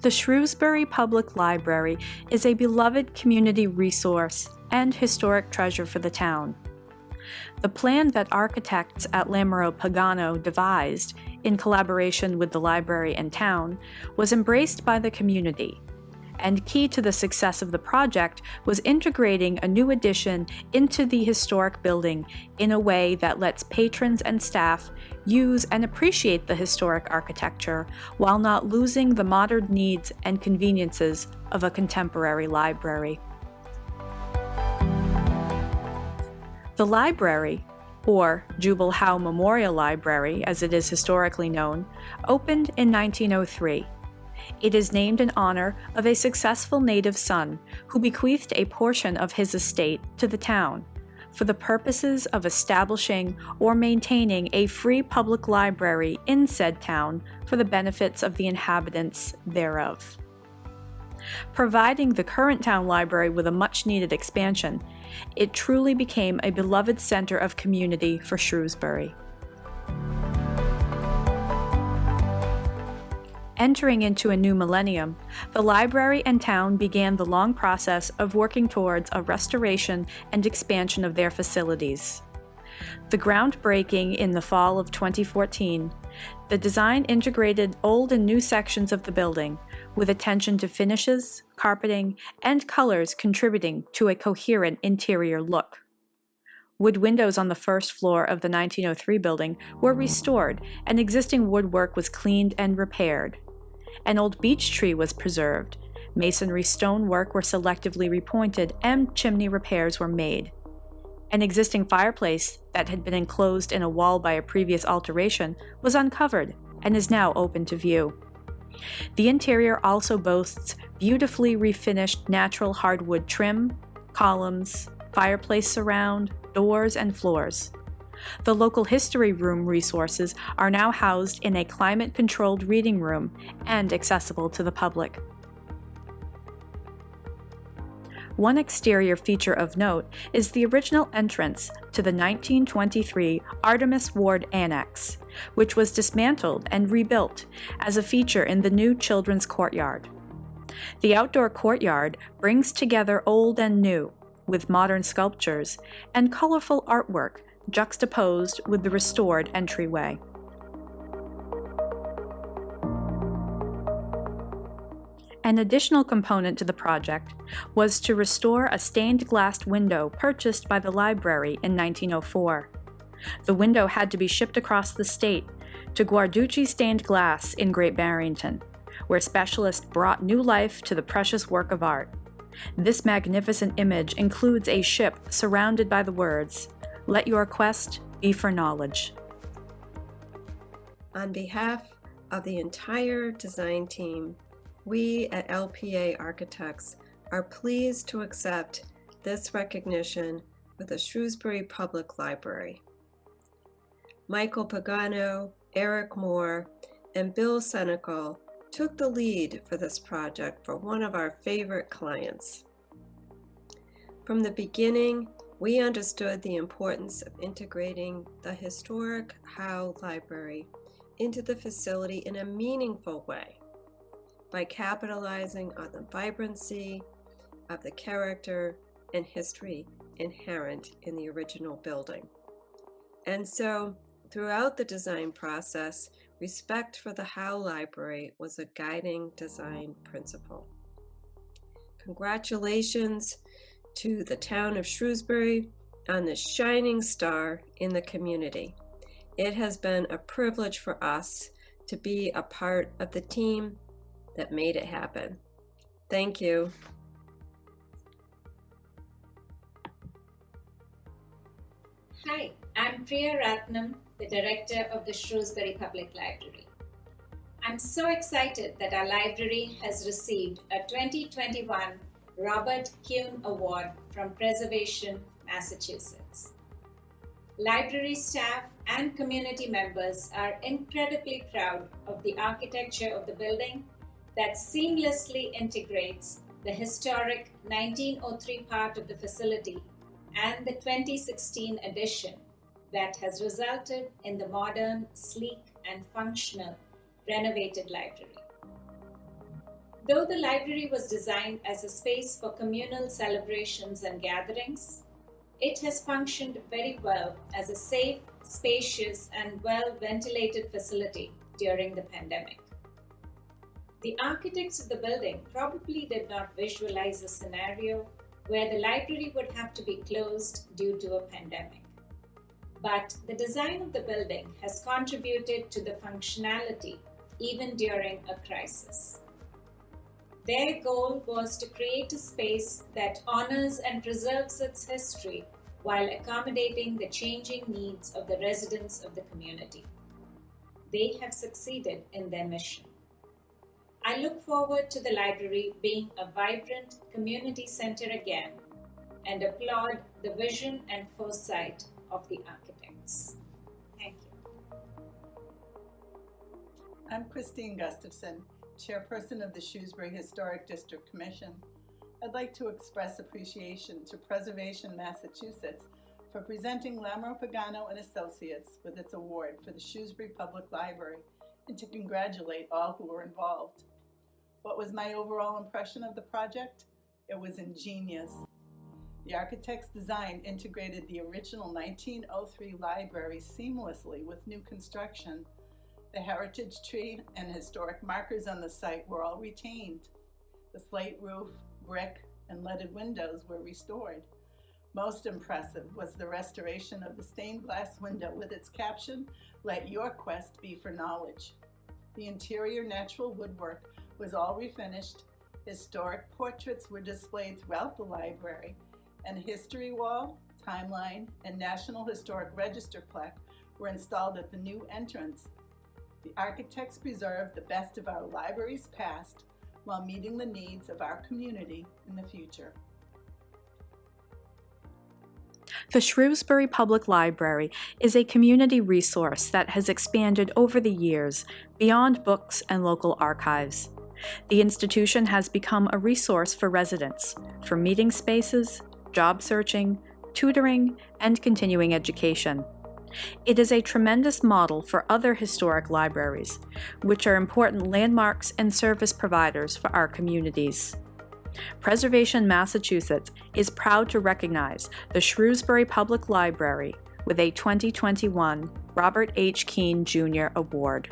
The Shrewsbury Public Library is a beloved community resource and historic treasure for the town. The plan that architects at Lamoureux Pagano devised, in collaboration with the library and town, was embraced by the community, and key to the success of the project was integrating a new addition into the historic building in a way that lets patrons and staff use and appreciate the historic architecture while not losing the modern needs and conveniences of a contemporary library. The library, or Jubal Howe Memorial Library as it is historically known, opened in 1903. It is named in honor of a successful native son who bequeathed a portion of his estate to the town for the purposes of establishing or maintaining a free public library in said town for the benefits of the inhabitants thereof. Providing the current town library with a much-needed expansion, it truly became a beloved center of community for Shrewsbury. Entering into a new millennium, the library and town began the long process of working towards a restoration and expansion of their facilities. The groundbreaking in the fall of 2014, the design integrated old and new sections of the building, with attention to finishes, carpeting, and colors contributing to a coherent interior look. Wood windows on the first floor of the 1903 building were restored, and existing woodwork was cleaned and repaired. An old beech tree was preserved, masonry stonework were selectively repointed, and chimney repairs were made. An existing fireplace that had been enclosed in a wall by a previous alteration was uncovered and is now open to view. The interior also boasts beautifully refinished natural hardwood trim, columns, fireplace surround, doors, and floors. The local history room resources are now housed in a climate-controlled reading room and accessible to the public. One exterior feature of note is the original entrance to the 1923 Artemis Ward Annex, which was dismantled and rebuilt as a feature in the new children's courtyard. The outdoor courtyard brings together old and new, with modern sculptures and colorful artwork juxtaposed with the restored entryway. An additional component to the project was to restore a stained glass window purchased by the library in 1904. The window had to be shipped across the state to Guarducci Stained Glass in Great Barrington, where specialists brought new life to the precious work of art. This magnificent image includes a ship surrounded by the words, "Let your quest be for knowledge." On behalf of the entire design team, we at LPA Architects are pleased to accept this recognition for the Shrewsbury Public Library. Michael Pagano, Eric Moore, and Bill Senecal took the lead for this project for one of our favorite clients. From the beginning, we understood the importance of integrating the historic Howe Library into the facility in a meaningful way by capitalizing on the vibrancy of the character and history inherent in the original building. And so, throughout the design process, respect for the Howe Library was a guiding design principle. Congratulations to the town of Shrewsbury on this shining star in the community. It has been a privilege for us to be a part of the team that made it happen. Thank you. Hi, I'm Priya Ratnam, the director of the Shrewsbury Public Library. I'm so excited that our library has received a 2021 Robert Kuehn Award from Preservation, Massachusetts. Library staff and community members are incredibly proud of the architecture of the building that seamlessly integrates the historic 1903 part of the facility and the 2016 addition that has resulted in the modern, sleek, and functional renovated library. Though the library was designed as a space for communal celebrations and gatherings, it has functioned very well as a safe, spacious, and well-ventilated facility during the pandemic. The architects of the building probably did not visualize a scenario where the library would have to be closed due to a pandemic. But the design of the building has contributed to the functionality even during a crisis. Their goal was to create a space that honors and preserves its history while accommodating the changing needs of the residents of the community. They have succeeded in their mission. I look forward to the library being a vibrant community center again and applaud the vision and foresight of the architects. Thank you. I'm Christine Gustafson, Chairperson of the Shrewsbury Historic District Commission. I'd like to express appreciation to Preservation Massachusetts for presenting Lamro Pagano and Associates with its award for the Shrewsbury Public Library and to congratulate all who were involved. What was my overall impression of the project? It was ingenious. The architect's design integrated the original 1903 library seamlessly with new construction. The heritage tree and historic markers on the site were all retained. The slate roof, brick, and leaded windows were restored. Most impressive was the restoration of the stained glass window with its caption, "Let your quest be for knowledge." The interior natural woodwork was all refinished. Historic portraits were displayed throughout the library, and a history wall, timeline, and National Historic Register plaque were installed at the new entrance. The architects preserved the best of our library's past while meeting the needs of our community in the future. The Shrewsbury Public Library is a community resource that has expanded over the years beyond books and local archives. The institution has become a resource for residents, for meeting spaces, job searching, tutoring, and continuing education. It is a tremendous model for other historic libraries, which are important landmarks and service providers for our communities. Preservation Massachusetts is proud to recognize the Shrewsbury Public Library with a 2021 Robert H. Kuehn Jr. Award.